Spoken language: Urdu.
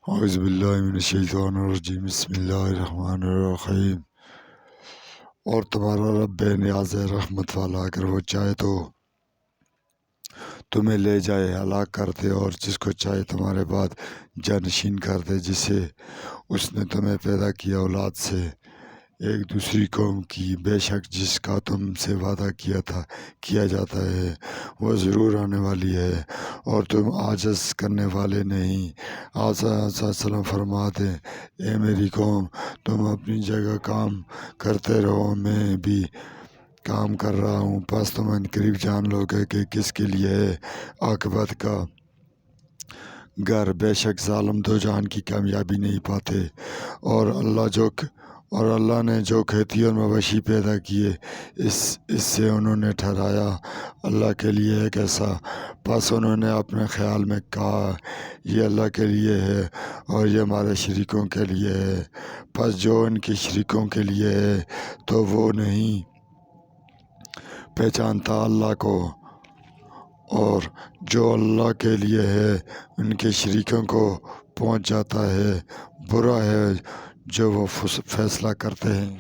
اعوذ باللہ من الشیطان الرجیم بسم اللہ الرحمن الرحیم۔ اور تمہارا رب بے نیاز ہے، رحمت والا، اگر وہ چاہے تو تمہیں لے جائے، ہلاک کر دے، اور جس کو چاہے تمہارے بعد جانشین کر دے، جسے اس نے تمہیں پیدا کیا اولاد سے ایک دوسری قوم کی۔ بے شک جس کا تم سے وعدہ کیا جاتا ہے وہ ضرور آنے والی ہے، اور تم عاجز کرنے والے نہیں۔ آج صلی اللہ علیہ وسلم فرماتے ہیں، اے میری قوم، تم اپنی جگہ کام کرتے رہو، میں بھی کام کر رہا ہوں، پس تم ان قریب جان لو گے کہ کس کے لیے ہے عاقبت کا گھر۔ بے شک ظالم دو جہان کی کامیابی نہیں پاتے۔ اور اللہ نے جو کھیتی اور مویشی پیدا کیے، اس سے انہوں نے ٹھہرایا اللہ کے لیے ایک ایسا، پس انہوں نے اپنے خیال میں کہا یہ اللہ کے لیے ہے اور یہ ہمارے شریکوں کے لیے ہے، پس جو ان کے شریکوں کے لیے ہے تو وہ نہیں پہچانتا اللہ کو، اور جو اللہ کے لیے ہے ان کے شریکوں کو پہنچ جاتا ہے۔ برا ہے جو وہ فیصلہ کرتے ہیں۔